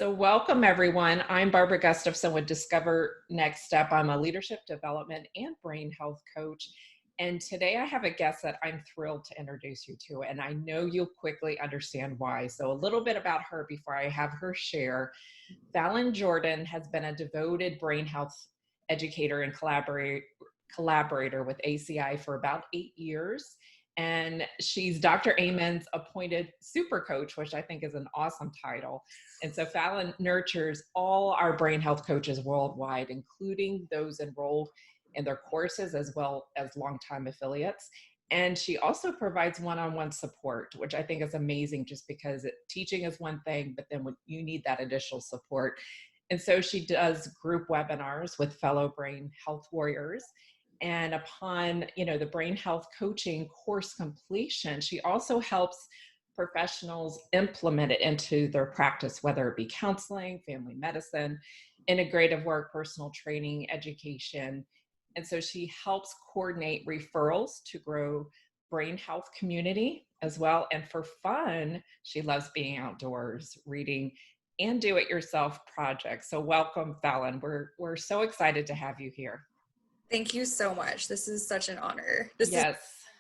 So welcome everyone. I'm Barbara Gustafson with Discover Next Step. I'm a leadership development and brain health coach. And today I have a guest that I'm thrilled to introduce you to, and I know you'll quickly understand why. So a little bit about her before I have her share. Fallon Jordan has been a devoted brain health educator and collaborator with ACI for about 8 years. And she's Dr. Amen's appointed super coach, which I think is an awesome title. And so Fallon nurtures all our brain health coaches worldwide, including those enrolled in their courses as well as longtime affiliates. And she also provides one-on-one support, which I think is amazing just because teaching is one thing, but then when you need that additional support. And so she does group webinars with fellow brain health warriors. And upon, the brain health coaching course completion, she also helps professionals implement it into their practice, whether it be counseling, family medicine, integrative work, personal training, education. And so she helps coordinate referrals to grow brain health community as well. And for fun, she loves being outdoors, reading, and do-it-yourself projects. So welcome, Fallon. We're so excited to have you here. Thank you so much. This is such an honor. This is Yes.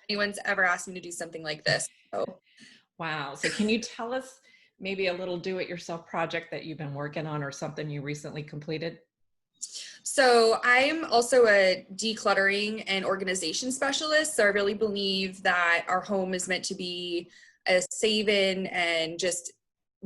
anyone's ever asked me to do something like this. So. Wow. So can you tell us maybe a little do-it-yourself project that you've been working on or something you recently completed? So I'm also a decluttering and organization specialist. So I really believe that our home is meant to be a save-in and just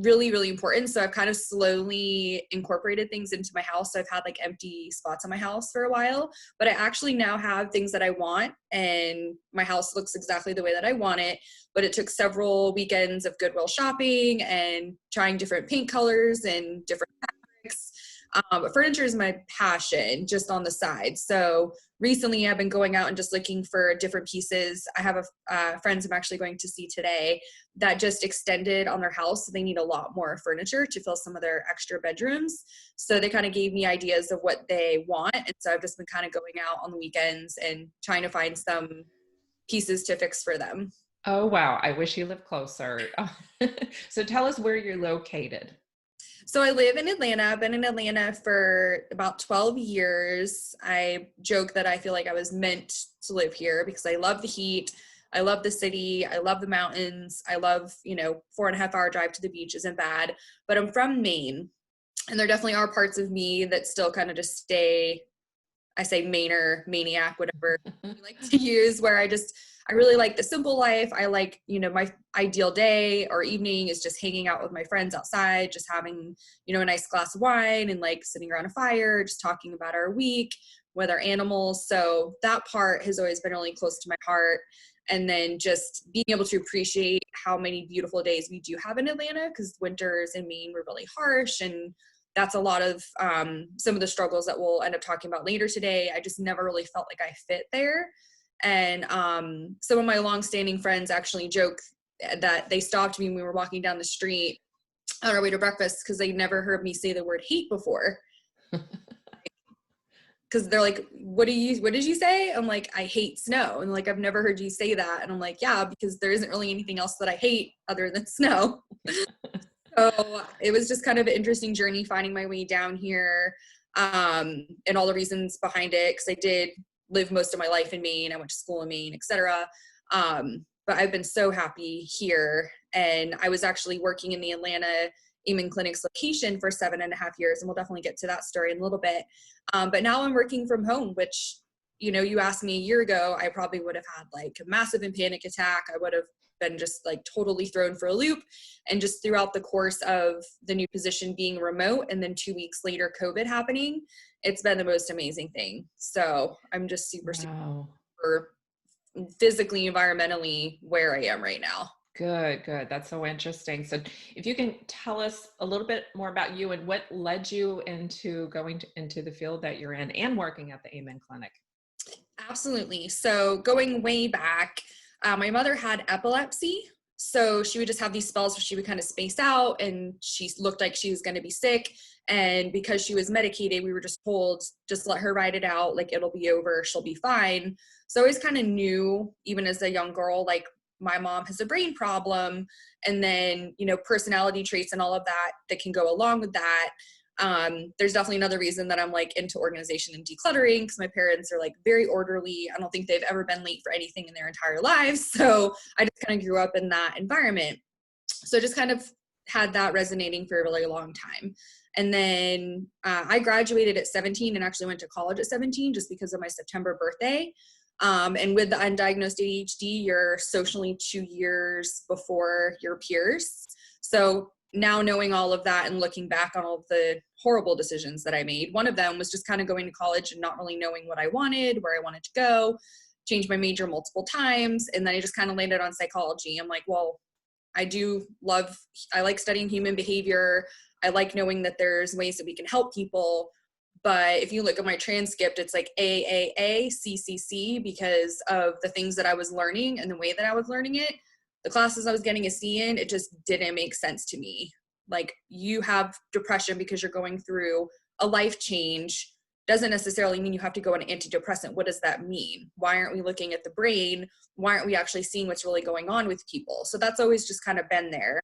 really, really important. So I've kind of slowly incorporated things into my house. So I've had like empty spots in my house for a while, but I actually now have things that I want and my house looks exactly the way that I want it. But it took several weekends of Goodwill shopping and trying different paint colors and different fabrics. But furniture is my passion just on the side. So recently I've been going out and just looking for different pieces. I have friends I'm actually going to see today that just extended on their house. So they need a lot more furniture to fill some of their extra bedrooms. So they kind of gave me ideas of what they want. And so I've just been kind of going out on the weekends and trying to find some pieces to fix for them. Oh, wow. I wish you lived closer. So tell us where you're located. So I live in Atlanta. I've been in Atlanta for about 12 years. I joke that I feel like I was meant to live here because I love the heat. I love the city. I love the mountains. I love, 4.5 hour drive to the beach isn't bad, but I'm from Maine and there definitely are parts of me that still kind of just stay, I say Mainer, maniac, whatever you like to use, where I really like the simple life. I like, my ideal day or evening is just hanging out with my friends outside, just having, a nice glass of wine and like sitting around a fire, just talking about our week with our animals. So that part has always been really close to my heart. And then just being able to appreciate how many beautiful days we do have in Atlanta, because winters in Maine were really harsh, and that's a lot of some of the struggles that we'll end up talking about later today. I just never really felt like I fit there. And some of my longstanding friends actually joke that they stopped me when we were walking down the street on our way to breakfast because they never heard me say the word hate before. Because they're like, what did you say? I'm like, I hate snow. And like, I've never heard you say that. And I'm like, yeah, because there isn't really anything else that I hate other than snow. So it was just kind of an interesting journey finding my way down here, and all the reasons behind it. Because I did live most of my life in Maine. I went to school in Maine, etc. But I've been so happy here. And I was actually working in the Atlanta Amen Clinic's location for 7.5 years. And we'll definitely get to that story in a little bit. But now I'm working from home, which, you asked me a year ago, I probably would have had like a massive and panic attack. I would have been just like totally thrown for a loop. And just throughout the course of the new position being remote and then 2 weeks later, COVID happening, it's been the most amazing thing. So I'm just super physically, environmentally where I am right now. Good. That's so interesting. So if you can tell us a little bit more about you and what led you into going into the field that you're in and working at the Amen Clinic. Absolutely. So going way back, my mother had epilepsy. So she would just have these spells where she would kind of space out and she looked like she was going to be sick. And because she was medicated, we were just told, just let her ride it out. Like, it'll be over. She'll be fine. So I always kind of knew, even as a young girl, like my mom has a brain problem, and then, you know, personality traits and all of that that can go along with that. There's definitely another reason that I'm like into organization and decluttering, because my parents are like very orderly. I don't think they've ever been late for anything in their entire lives. So I just kind of grew up in that environment. So just kind of had that resonating for a really long time. And then I graduated at 17 and actually went to college at 17 just because of my September birthday. And with the undiagnosed ADHD, you're socially 2 years before your peers. So now knowing all of that and looking back on all of the horrible decisions that I made, one of them was just kind of going to college and not really knowing what I wanted, where I wanted to go, changed my major multiple times. And then I just kind of landed on psychology. I'm like, well, I like studying human behavior. I like knowing that there's ways that we can help people. But if you look at my transcript, it's like AAA, CCC, because of the things that I was learning and the way that I was learning it. The classes I was getting a C in, it just didn't make sense to me. Like, you have depression because you're going through a life change doesn't necessarily mean you have to go on an antidepressant. What does that mean? Why aren't we looking at the brain? Why aren't we actually seeing what's really going on with people? So that's always just kind of been there.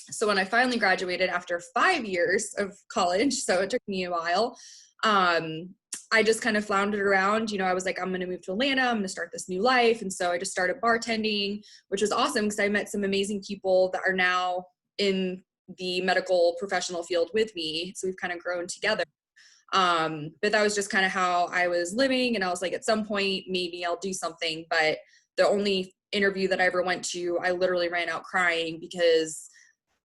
So when I finally graduated after 5 years of college, so it took me a while, I just kind of floundered around. You know, I was like, I'm going to move to Atlanta. I'm going to start this new life. And so I just started bartending, which was awesome because I met some amazing people that are now in the medical professional field with me. So we've kind of grown together. But that was just kind of how I was living. And I was like, at some point, maybe I'll do something. But the only interview that I ever went to, I literally ran out crying because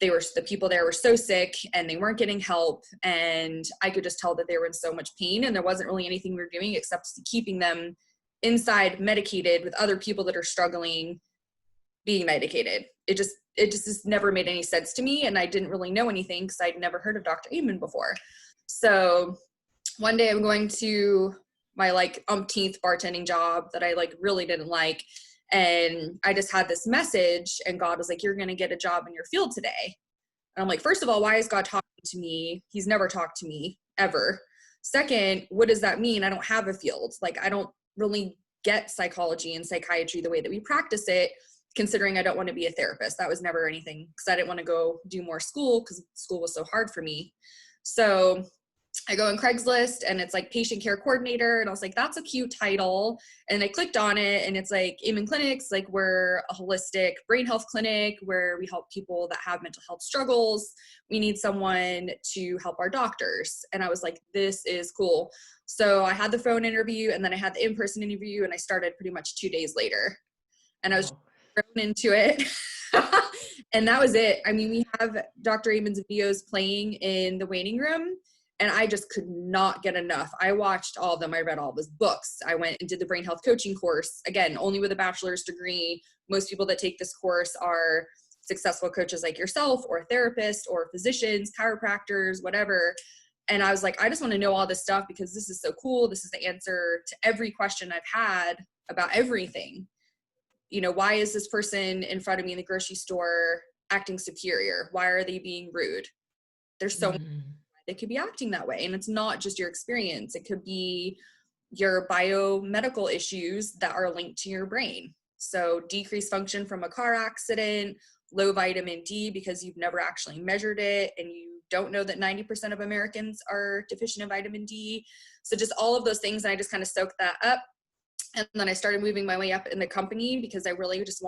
the people there were so sick and they weren't getting help. And I could just tell that they were in so much pain, and there wasn't really anything we were doing except keeping them inside medicated with other people that are struggling being medicated. It just never made any sense to me. And I didn't really know anything because I'd never heard of Dr. Amen before. So one day I'm going to my like umpteenth bartending job that I like really didn't like. And I just had this message, and God was like, you're going to get a job in your field today. And I'm like, first of all, why is God talking to me? He's never talked to me ever. Second, what does that mean? I don't have a field. Like, I don't really get psychology and psychiatry the way that we practice it, considering I don't want to be a therapist. That was never anything, because I didn't want to go do more school because school was so hard for me. So I go on Craigslist and it's like patient care coordinator. And I was like, that's a cute title. And I clicked on it and it's like Amen Clinics. Like, we're a holistic brain health clinic where we help people that have mental health struggles. We need someone to help our doctors. And I was like, this is cool. So I had the phone interview and then I had the in-person interview, and I started pretty much 2 days later. And I was thrown into it. And that was it. I mean, we have Dr. Amen's videos playing in the waiting room, and I just could not get enough. I watched all of them. I read all of his books. I went and did the brain health coaching course, again, only with a bachelor's degree. Most people that take this course are successful coaches like yourself, or therapists, or physicians, chiropractors, whatever. And I was like, I just want to know all this stuff because this is so cool. This is the answer to every question I've had about everything. You know, why is this person in front of me in the grocery store acting superior? Why are they being rude? There's so many they could be acting that way. And it's not just your experience. It could be your biomedical issues that are linked to your brain. So decreased function from a car accident, low vitamin D because you've never actually measured it, and you don't know that 90% of Americans are deficient in vitamin D. So just all of those things. And I just kind of soaked that up. And then I started moving my way up in the company because I really just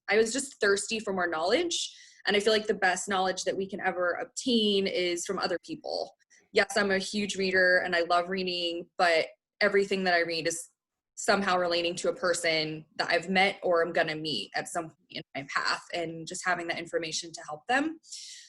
I was just thirsty for more knowledge. And I feel like the best knowledge that we can ever obtain is from other people. Yes, I'm a huge reader and I love reading, but everything that I read is somehow relating to a person that I've met or I'm going to meet at some point in my path, and just having that information to help them.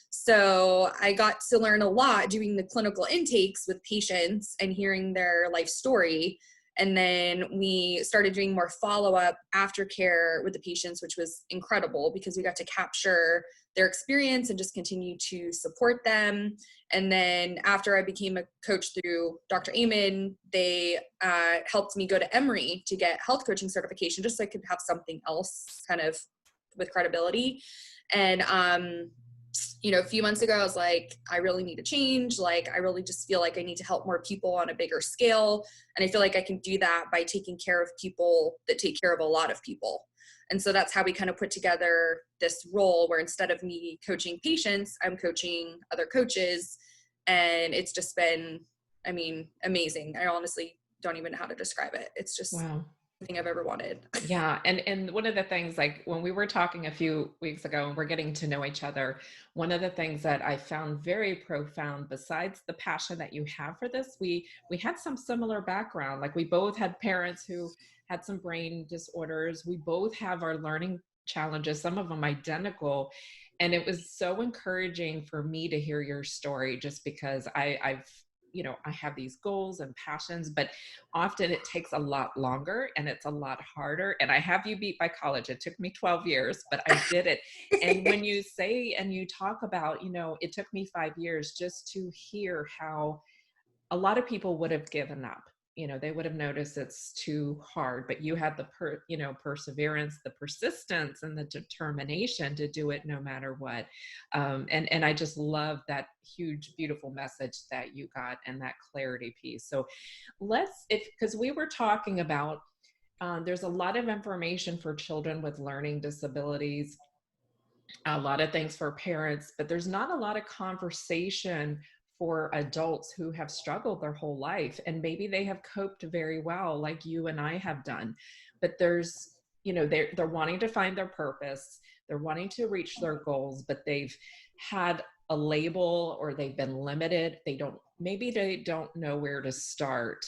So I got to learn a lot doing the clinical intakes with patients and hearing their life story. And then we started doing more follow-up aftercare with the patients, which was incredible because we got to capture their experience and just continue to support them. And then after I became a coach through Dr. Amen, they helped me go to Emory to get health coaching certification, just so I could have something else kind of with credibility. And you know, a few months ago, I was like, I really need to change. Like, I really just feel like I need to help more people on a bigger scale. And I feel like I can do that by taking care of people that take care of a lot of people. And so that's how we kind of put together this role where instead of me coaching patients, I'm coaching other coaches. And it's just been, I mean, amazing. I honestly don't even know how to describe it. It's just Wow. everything I've ever wanted. Yeah. And one of the things, like when we were talking a few weeks ago and we're getting to know each other, one of the things that I found very profound, besides the passion that you have for this, we had some similar background. Like we both had parents who had some brain disorders. We both have our learning challenges, some of them identical. And it was so encouraging for me to hear your story, just because I've, I have these goals and passions, but often it takes a lot longer and it's a lot harder. And I have you beat by college. It took me 12 years, but I did it. And when you say and you talk about, it took me 5 years, just to hear how a lot of people would have given up. They would have noticed it's too hard, but you had the perseverance, the persistence, and the determination to do it no matter what. And I just love that huge, beautiful message that you got and that clarity piece. So because we were talking about, there's a lot of information for children with learning disabilities, a lot of things for parents, but there's not a lot of conversation for adults who have struggled their whole life, and maybe they have coped very well like you and I have done, but there's they're wanting to find their purpose, they're wanting to reach their goals, but they've had a label or they've been limited, they don't know where to start.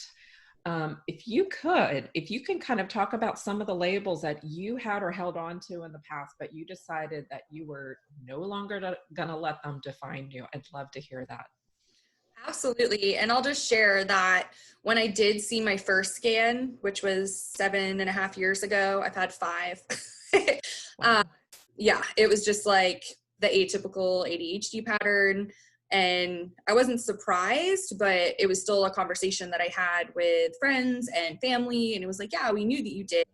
If you can kind of talk about some of the labels that you had or held on to in the past, but you decided that you were no longer going to let them define you, I'd love to hear that. Absolutely. And I'll just share that when I did see my first scan, which was 7.5 years ago, I've had 5. Wow. Yeah, it was just like the atypical ADHD pattern. And I wasn't surprised, but it was still a conversation that I had with friends and family. And it was like, yeah, we knew that you did.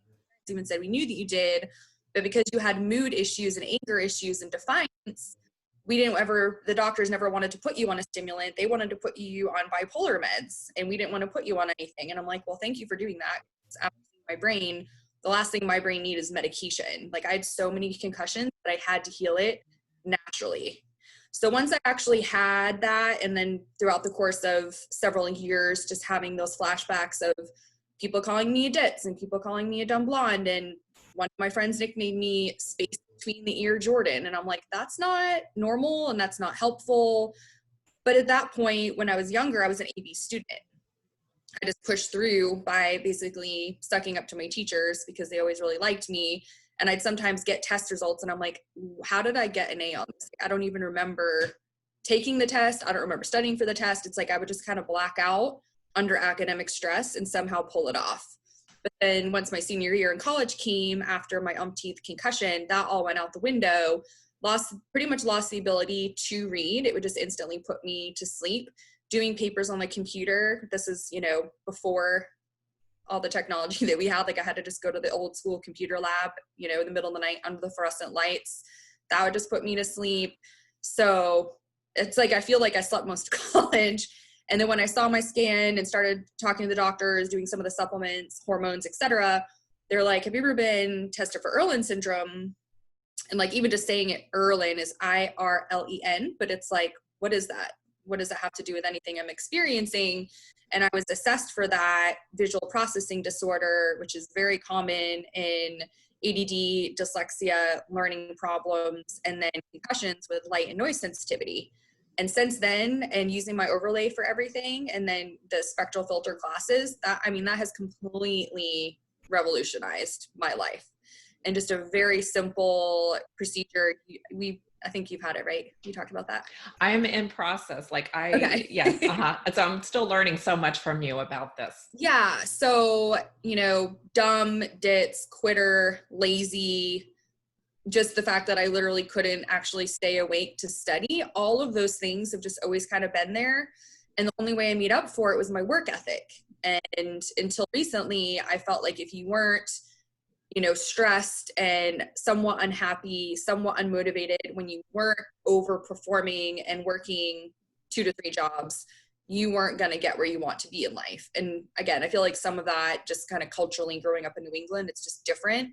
Even said we knew that you did, but because you had mood issues and anger issues and defiance, the doctors never wanted to put you on a stimulant. They wanted to put you on bipolar meds, and we didn't want to put you on anything. And I'm like, well, thank you for doing that. After my brain, the last thing my brain needs is medication. Like I had so many concussions that I had to heal it naturally. So once I actually had that, and then throughout the course of several years, just having those flashbacks of people calling me a ditz and people calling me a dumb blonde, and one of my friends nicknamed me Space Between the Ear Jordan. And I'm like, that's not normal and that's not helpful. But at that point, when I was younger, I was an AB student. I just pushed through by basically sucking up to my teachers because they always really liked me. And I'd sometimes get test results and I'm like, how did I get an A on this? I don't even remember taking the test. I don't remember studying for the test. It's like I would just kind of black out under academic stress and somehow pull it off. But then once my senior year in college came after my umpteenth concussion, that all went out the window. Pretty much lost the ability to read. It would just instantly put me to sleep. Doing papers on the computer, this is, before all the technology that we had. Like I had to just go to the old school computer lab, in the middle of the night under the fluorescent lights. That would just put me to sleep. So it's like I feel like I slept most of college. And then when I saw my scan and started talking to the doctors, doing some of the supplements, hormones, etc., they're like, have you ever been tested for Irlen syndrome? And like even just saying it, Irlen is IRLEN, but it's like, what is that? What does it have to do with anything I'm experiencing? And I was assessed for that visual processing disorder, which is very common in ADD, dyslexia, learning problems, and then concussions with light and noise sensitivity. And since then, and using my overlay for everything, and then the spectral filter glasses, that has completely revolutionized my life. And just a very simple procedure. I think you've had it, right? You talked about that. I'm in process. Okay. Yes. So I'm still learning so much from you about this. Yeah. So, dumb, ditz, quitter, lazy, just the fact that I literally couldn't actually stay awake to study, all of those things have just always kind of been there. And the only way I made up for it was my work ethic. And until recently, I felt like if you weren't, stressed and somewhat unhappy, somewhat unmotivated, when you weren't overperforming and working 2 to 3 jobs, you weren't going to get where you want to be in life. And again, I feel like some of that just kind of culturally growing up in New England, it's just different.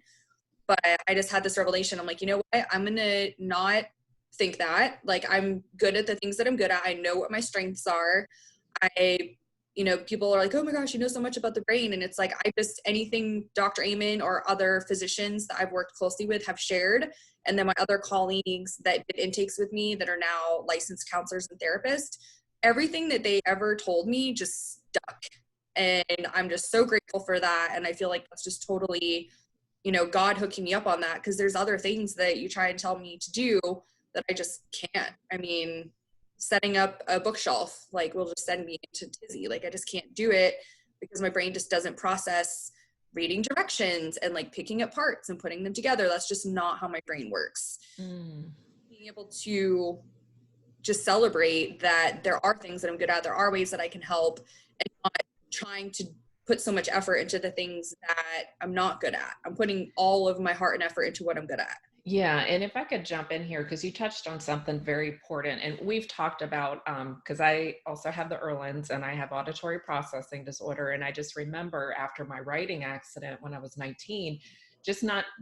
But I just had this revelation. I'm like, you know what? I'm going to not think that. Like, I'm good at the things that I'm good at. I know what my strengths are. People are like, oh my gosh, you know so much about the brain. And it's like, anything Dr. Amen or other physicians that I've worked closely with have shared. And then my other colleagues that did intakes with me that are now licensed counselors and therapists, everything that they ever told me just stuck. And I'm just so grateful for that. And I feel like that's just totally, God hooking me up on that, because there's other things that you try and tell me to do that I just can't. I mean, setting up a bookshelf, like, will just send me into tizzy. Like, I just can't do it because my brain just doesn't process reading directions and like picking up parts and putting them together. That's just not how my brain works. Being able to just celebrate that there are things that I'm good at, there are ways that I can help, and not trying to put so much effort into the things that I'm not good at. I'm putting all of my heart and effort into what I'm good at. Yeah, and if I could jump in here, because you touched on something very important, and we've talked about, because I also have the Erlands and I have auditory processing disorder, and I just remember after my writing accident when I was 19,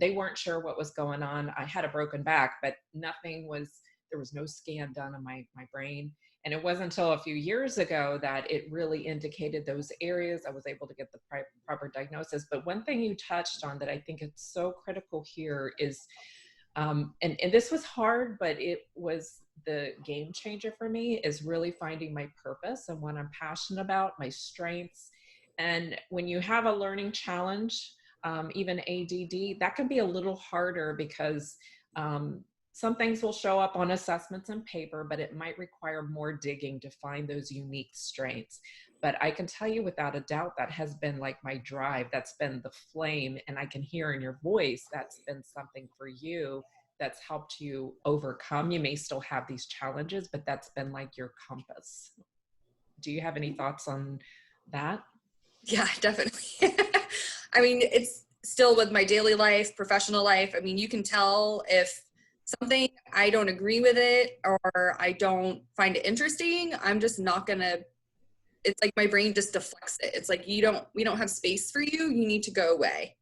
they weren't sure what was going on. I had a broken back, but there was no scan done on my brain. And it wasn't until a few years ago that it really indicated those areas. I was able to get the proper diagnosis. But one thing you touched on that I think it's so critical here is, and this was hard, but it was the game changer for me, is really finding my purpose and what I'm passionate about, my strengths. And when you have a learning challenge, even ADD, that can be a little harder because some things will show up on assessments and paper, but it might require more digging to find those unique strengths. But I can tell you without a doubt, that has been like my drive. That's been the flame. And I can hear in your voice, that's been something for you that's helped you overcome. You may still have these challenges, but that's been like your compass. Do you have any thoughts on that? Yeah, definitely. I mean, it's still with my daily life, professional life. I mean, you can tell if something, I don't agree with it or I don't find it interesting, I'm just not gonna, it's like my brain just deflects it. It's like, we don't have space for you. You need to go away.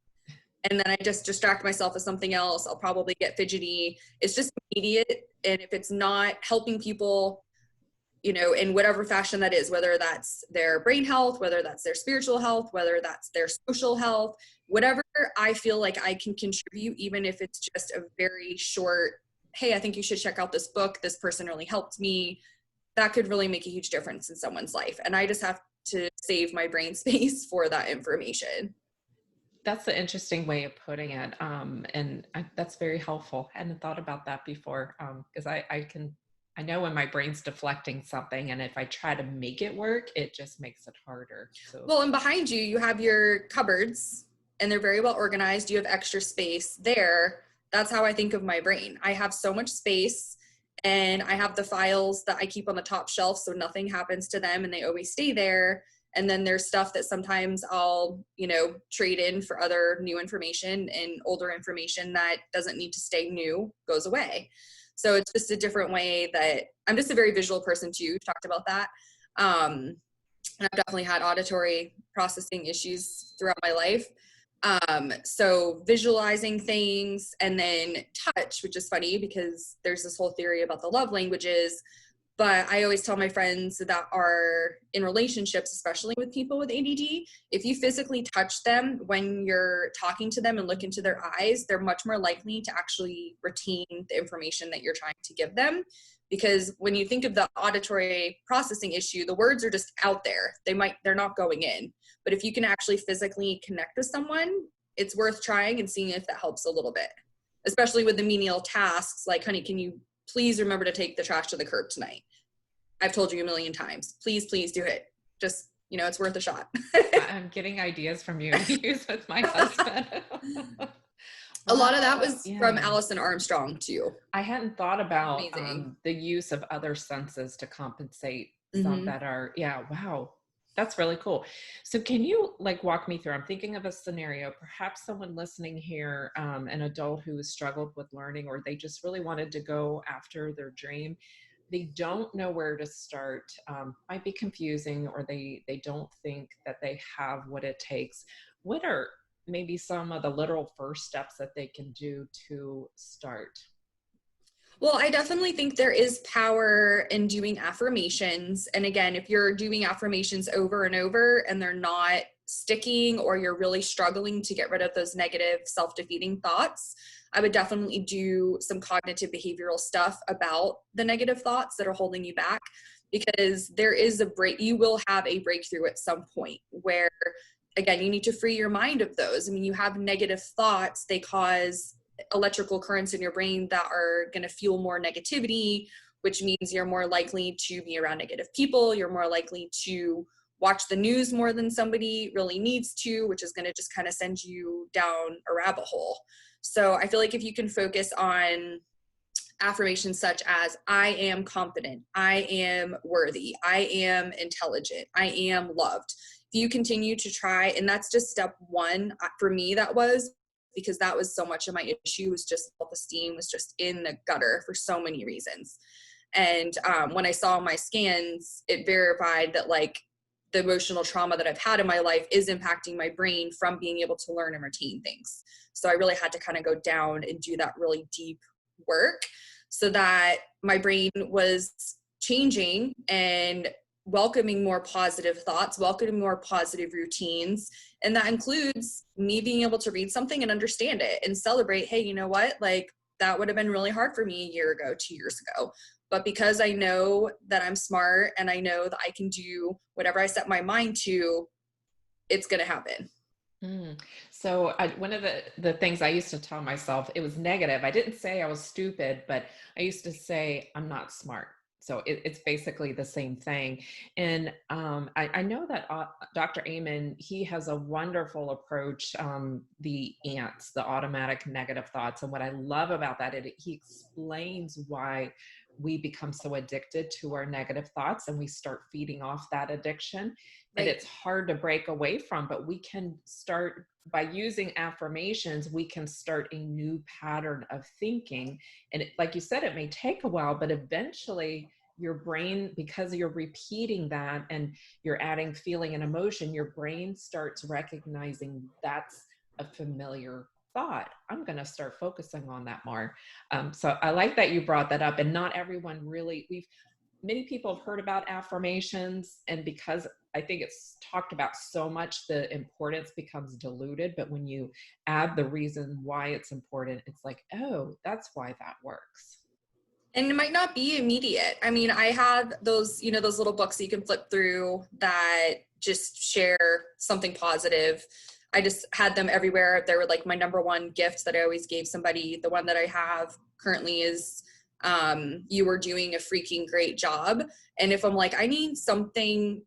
And then I just distract myself with something else. I'll probably get fidgety. It's just immediate. And if it's not helping people, in whatever fashion that is, whether that's their brain health, whether that's their spiritual health, whether that's their social health, whatever I feel like I can contribute, even if it's just a very short, hey, I think you should check out this book. This person really helped me. That could really make a huge difference in someone's life. And I just have to save my brain space for that information. That's an interesting way of putting it. That's very helpful. I hadn't thought about that before. Because I know when my brain's deflecting something, and if I try to make it work, it just makes it harder. So, well, and behind you, you have your cupboards and they're very well organized. You have extra space there. That's how I think of my brain. I have so much space, and I have the files that I keep on the top shelf so nothing happens to them and they always stay there. And then there's stuff that sometimes I'll, trade in for other new information, and older information that doesn't need to stay new goes away. So it's just a different way that I'm just a very visual person too. We've talked about that. And I've definitely had auditory processing issues throughout my life. So visualizing things, and then touch, which is funny because there's this whole theory about the love languages. But I always tell my friends that are in relationships, especially with people with ADD, if you physically touch them when you're talking to them and look into their eyes, they're much more likely to actually retain the information that you're trying to give them. Because when you think of the auditory processing issue, the words are just out there. They're not going in. But if you can actually physically connect with someone, it's worth trying and seeing if that helps a little bit, especially with the menial tasks. Like, honey, can you please remember to take the trash to the curb tonight? I've told you a million times. Please do it. Just, it's worth a shot. I'm getting ideas from you to use with my husband. A lot of that was Yeah. from Allison Armstrong too. I hadn't thought about the use of other senses to compensate some that are, wow. That's really cool. So can you walk me through, I'm thinking of a scenario, perhaps someone listening here, an adult who has struggled with learning, or they just really wanted to go after their dream. They don't know where to start, might be confusing, or they don't think that they have what it takes. What are maybe some of the literal first steps that they can do to start? Well, I definitely think there is power in doing affirmations. And again, if you're doing affirmations over and over and they're not sticking, or you're really struggling to get rid of those negative self-defeating thoughts, I would definitely do some cognitive behavioral stuff about the negative thoughts that are holding you back, because there is you will have a breakthrough at some point where, again, you need to free your mind of those. I mean, you have negative thoughts, they cause electrical currents in your brain that are going to fuel more negativity, which means you're more likely to be around negative people. You're more likely to watch the news more than somebody really needs to, which is going to just kind of send you down a rabbit hole. So I feel like if you can focus on affirmations such as, I am confident, I am worthy, I am intelligent, I am loved. If you continue to try, and that's just step one for me, that was, because that was so much of my issue, was just self-esteem was just in the gutter for so many reasons. And when I saw my scans, it verified that like the emotional trauma that I've had in my life is impacting my brain from being able to learn and retain things. So I really had to kind of go down and do that really deep work so that my brain was changing and welcoming more positive thoughts, welcoming more positive routines. And that includes me being able to read something and understand it and celebrate, hey, you know what? Like, that would have been really hard for me a year ago, 2 years ago. But because I know that I'm smart and I know that I can do whatever I set my mind to, it's going to happen. So one of the things I used to tell myself, it was negative. I didn't say I was stupid, but I used to say I'm not smart. So it's basically the same thing. And I know that Dr. Amen, he has a wonderful approach, the ants, the automatic negative thoughts. And what I love about that, he explains why we become so addicted to our negative thoughts and we start feeding off that addiction. And Right. it's hard to break away from, but we can start by using affirmations. We can start a new pattern of thinking. And like you said, it may take a while, but eventually your brain, because you're repeating that and you're adding feeling and emotion, your brain starts recognizing that's a familiar thought. I'm going to start focusing on that more. So I like that you brought that up. And not everyone really, many people have heard about affirmations, and because I think it's talked about so much, the importance becomes diluted. But when you add the reason why it's important, it's like, oh, that's why that works. And it might not be immediate. I mean, I have those, those little books that you can flip through that just share something positive. I just had them everywhere. They were like my number one gift that I always gave somebody. The one that I have currently is, you were doing a freaking great job. And if I'm like, I need something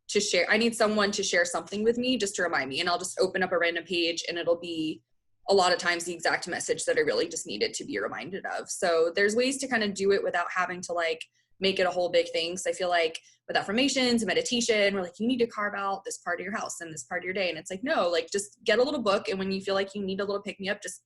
to share, I need someone to share something with me just to remind me. And I'll just open up a random page and it'll be a lot of times the exact message that I really just needed to be reminded of. So there's ways to kind of do it without having to like make it a whole big thing. So I feel like with affirmations and meditation, we're like, you need to carve out this part of your house and this part of your day. And it's like, no, like just get a little book. And when you feel like you need a little pick me up, just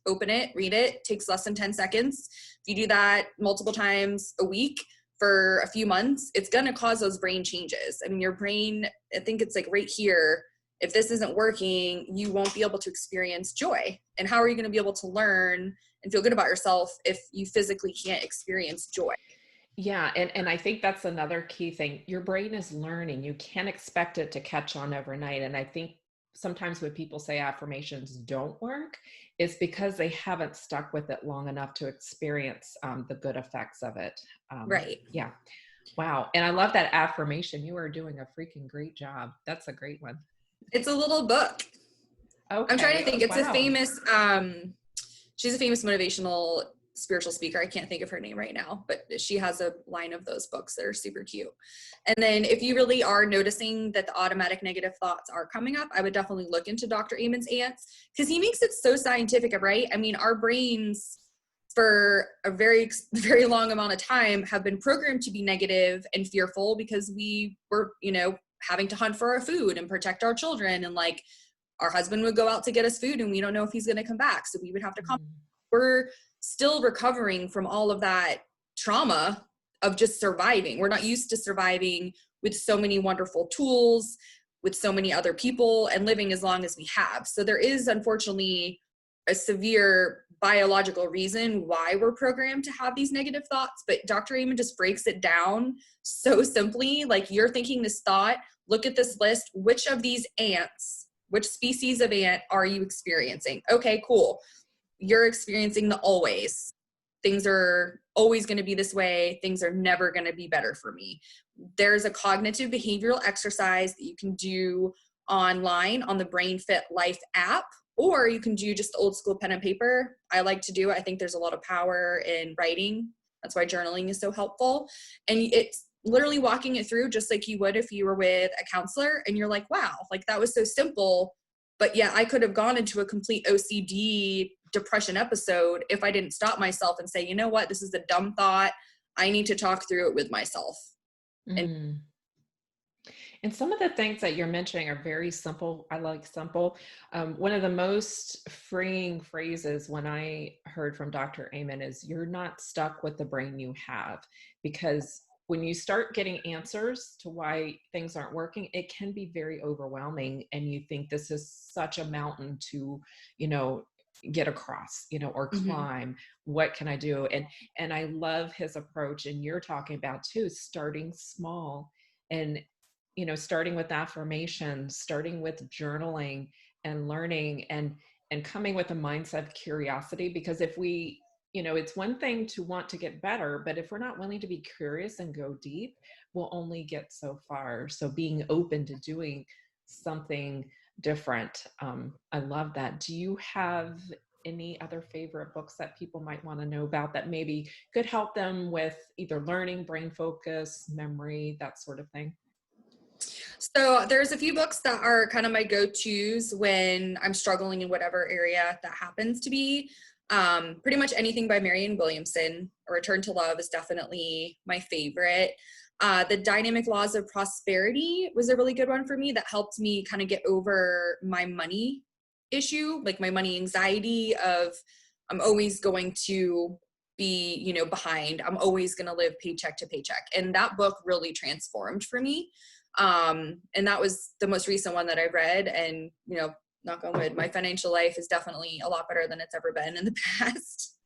open it, read it. It takes less than 10 seconds. If you do that multiple times a week for a few months, it's going to cause those brain changes. I mean, your brain, I think it's like right here, if this isn't working, you won't be able to experience joy. And how are you going to be able to learn and feel good about yourself if you physically can't experience joy? Yeah, and I think that's another key thing. Your brain is learning. You can't expect it to catch on overnight. And I think sometimes when people say affirmations don't work, it's because they haven't stuck with it long enough to experience the good effects of it. Right. Yeah. Wow. And I love that affirmation. You are doing a freaking great job. That's a great one. It's a little book. Okay. I'm trying to think. It's a Wow. famous, she's a famous motivational spiritual speaker. I can't think of her name right now, but she has a line of those books that are super cute. And then if you really are noticing that the automatic negative thoughts are coming up, I would definitely look into Dr. Amen's ants, because he makes it so scientific, right? I mean, our brains for a very, very long amount of time have been programmed to be negative and fearful because we were, having to hunt for our food and protect our children. And like our husband would go out to get us food and we don't know if he's going to come back. So we would have to come. We're still recovering from all of that trauma of just surviving. We're not used to surviving with so many wonderful tools. with so many other people and living as long as we have. So there is unfortunately a severe biological reason why we're programmed to have these negative thoughts. But Dr. Amen just breaks it down so simply. Like, you're thinking this thought, look at this list. Which of these ants, which species of ant are you experiencing? Okay, cool. You're experiencing the always. Things are always going to be this way. Things are never going to be better for me. There's a cognitive behavioral exercise that you can do online on the Brain Fit Life app, or you can do just old school pen and paper. I like to do it. I think there's a lot of power in writing. That's why journaling is so helpful. And it's literally walking it through just like you would if you were with a counselor, and you're like, wow, like that was so simple. But yeah, I could have gone into a complete OCD depression episode if I didn't stop myself and say, you know what, this is a dumb thought. I need to talk through it with myself. Mm. And some of the things that you're mentioning are very simple. I like simple. One of the most freeing phrases when I heard from Dr. Amen is, you're not stuck with the brain you have. Because when you start getting answers to why things aren't working, it can be very overwhelming. And you think this is such a mountain to, get across, or climb. What can I do? And I love his approach. And you're talking about too, starting small, and starting with affirmations, starting with journaling and learning, and coming with a mindset of curiosity. Because if we, it's one thing to want to get better, but if we're not willing to be curious and go deep, we'll only get so far. So being open to doing something different. I love that. Do you have any other favorite books that people might want to know about that maybe could help them with either learning, brain focus, memory, that sort of thing? So there's a few books that are kind of my go-tos when I'm struggling in whatever area that happens to be. Pretty much anything by Marianne Williamson. A Return to Love is definitely my favorite. The Dynamic Laws of Prosperity was a really good one for me that helped me kind of get over my money issue, like my money anxiety of I'm always going to be, behind. I'm always going to live paycheck to paycheck. And that book really transformed for me. And that was the most recent one that I read. And, knock on wood, my financial life is definitely a lot better than it's ever been in the past.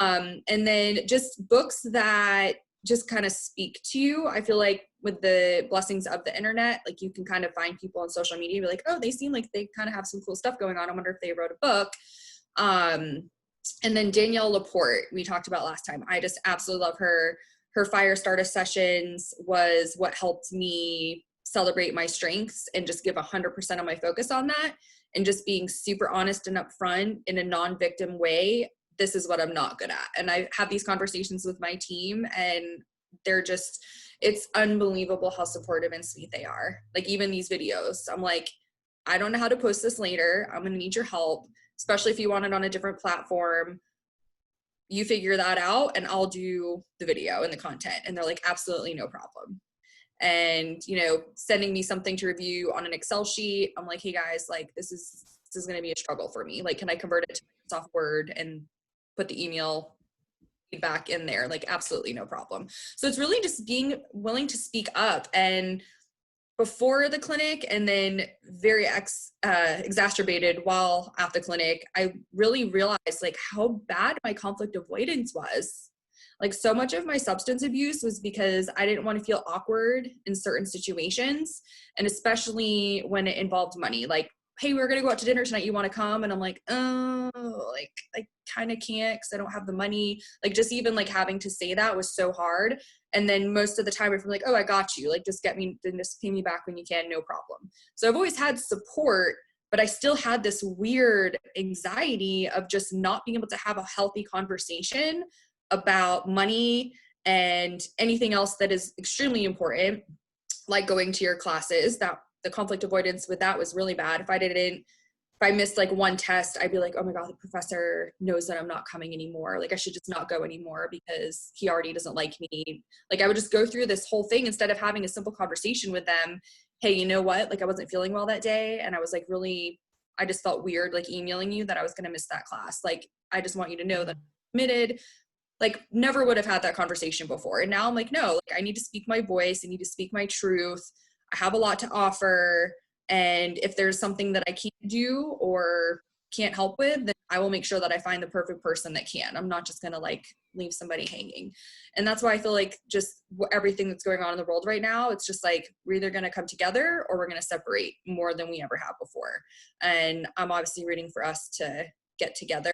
And then just books that just kind of speak to you. I feel like with the blessings of the internet, like you can kind of find people on social media, be like, oh, they seem like they kind of have some cool stuff going on. I wonder if they wrote a book. And then Danielle Laporte, we talked about last time. I just absolutely love her. Her Fire Starter sessions was what helped me celebrate my strengths and just give 100% of my focus on that. And just being super honest and upfront in a non-victim way. This is what I'm not good at. And I have these conversations with my team, and they're just, it's unbelievable how supportive and sweet they are. Like even these videos, I'm like, I don't know how to post this later. I'm going to need your help, especially if you want it on a different platform. You figure that out and I'll do the video and the content. And they're like, absolutely no problem. And, sending me something to review on an Excel sheet. I'm like, hey guys, like this is going to be a struggle for me. Like, can I convert it to Microsoft Word and put the email feedback in there? Like, absolutely no problem. So it's really just being willing to speak up. And before the clinic, and then very exacerbated while at the clinic, I really realized like how bad my conflict avoidance was. Like so much of my substance abuse was because I didn't want to feel awkward in certain situations. And especially when it involved money, like, hey, we're going to go out to dinner tonight. You want to come? And I'm like, oh, like I kind of can't because I don't have the money. Like just even like having to say that was so hard. And then most of the time I'm like, oh, I got you. Like just pay me back when you can. No problem. So I've always had support, but I still had this weird anxiety of just not being able to have a healthy conversation about money and anything else that is extremely important, like going to your classes. That the conflict avoidance with that was really bad. If I missed like one test, I'd be like, oh my God, the professor knows that I'm not coming anymore. Like I should just not go anymore because he already doesn't like me. Like I would just go through this whole thing instead of having a simple conversation with them. Hey, you know what? Like I wasn't feeling well that day. And I was like, really, I just felt weird, like emailing you that I was going to miss that class. Like, I just want you to know that I'm committed. Like never would have had that conversation before. And now I'm like, no, like I need to speak my voice. I need to speak my truth. I have a lot to offer. And if there's something that I can't do or can't help with, then I will make sure that I find the perfect person that can. I'm not just going to like leave somebody hanging. And that's why I feel like just everything that's going on in the world right now, it's just like we're either going to come together or we're going to separate more than we ever have before. And I'm obviously rooting for us to get together.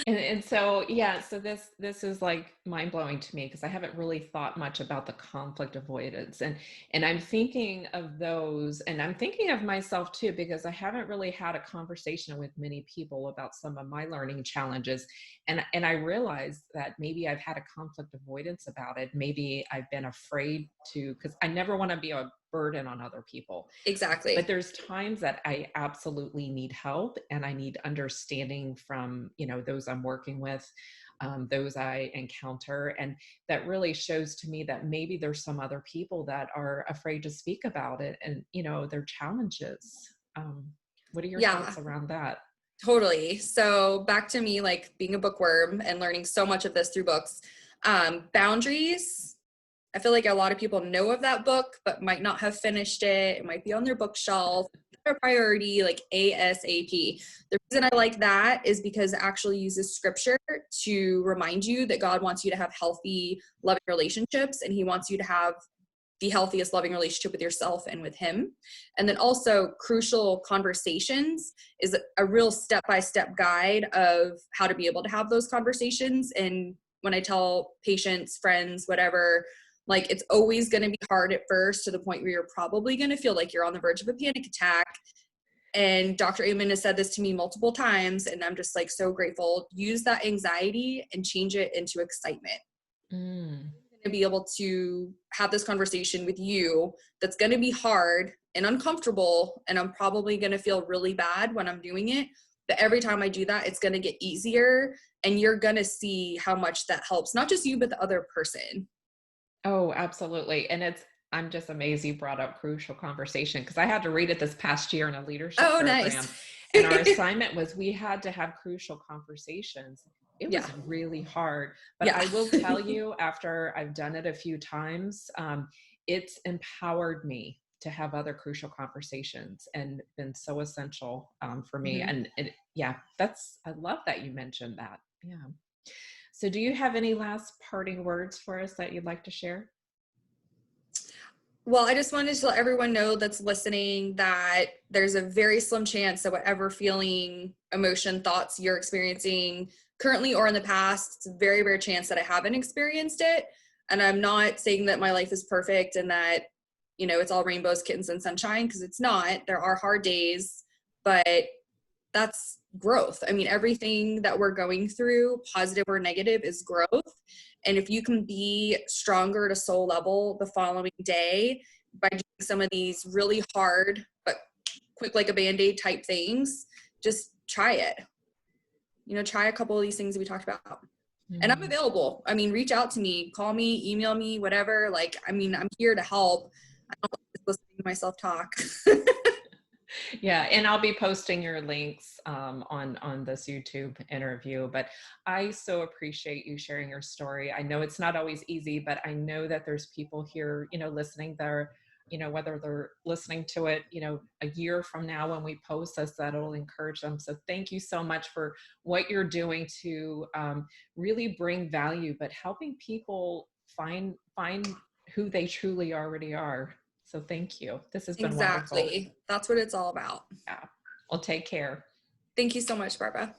And so yeah, so this is like mind blowing to me because I haven't really thought much about the conflict avoidance, and I'm thinking of those, and I'm thinking of myself too because I haven't really had a conversation with many people about some of my learning challenges, and I realized that maybe I've had a conflict avoidance about it. Maybe I've been afraid to, because I never want to be a burden on other people. But Exactly. there's times that I absolutely need help and I need understanding from, those I'm working with, those I encounter. And that really shows to me that maybe there's some other people that are afraid to speak about it and, their challenges. What are your Yeah, thoughts around that? totally. So back to me, like being a bookworm and learning so much of this through books. Boundaries. I feel like a lot of people know of that book, but might not have finished it. It might be on their bookshelf. A priority, like ASAP. The reason I like that is because it actually uses scripture to remind you that God wants you to have healthy, loving relationships, and He wants you to have the healthiest, loving relationship with yourself and with Him. And then also, crucial conversations is a real step-by-step guide of how to be able to have those conversations. And when I tell patients, friends, whatever, like it's always going to be hard at first to the point where you're probably going to feel like you're on the verge of a panic attack. And Dr. Amen has said this to me multiple times, and I'm just like so grateful. Use that anxiety and change it into excitement. Mm. I'm going to be able to have this conversation with you that's going to be hard and uncomfortable, and I'm probably going to feel really bad when I'm doing it. But every time I do that, it's going to get easier, and you're going to see how much that helps, not just you, but the other person. Oh, absolutely. And I'm just amazed you brought up crucial conversation because I had to read it this past year in a leadership Oh, program. nice. And our assignment was we had to have crucial conversations. It Yeah. was really hard. But Yeah. I will tell you, after I've done it a few times, it's empowered me to have other crucial conversations and been so essential for me. Mhm. And yeah, I love that you mentioned that. Yeah. So, do you have any last parting words for us that you'd like to share? Well, I just wanted to let everyone know that's listening that there's a very slim chance that whatever feeling, emotion, thoughts you're experiencing currently or in the past, it's a very rare chance that I haven't experienced it. And I'm not saying that my life is perfect and that, it's all rainbows, kittens, and sunshine, because it's not. There are hard days, but that's growth. I mean, everything that we're going through, positive or negative, is growth. And if you can be stronger at a soul level the following day by doing some of these really hard but quick like a band-aid type things, just try it. Try a couple of these things that we talked about. And I'm Mhm. available. I mean, reach out to me, call me, email me, whatever. Like, I mean, I'm here to help. I don't like just listening to myself talk. Yeah, and I'll be posting your links on this YouTube interview. But I so appreciate you sharing your story. I know it's not always easy, but I know that there's people here, listening there, whether they're listening to it, a year from now when we post this, that'll encourage them. So thank you so much for what you're doing to really bring value, but helping people find who they truly already are. So thank you. This has been wonderful. Exactly. That's what it's all about. Yeah. Well, take care. Thank you so much, Barbara.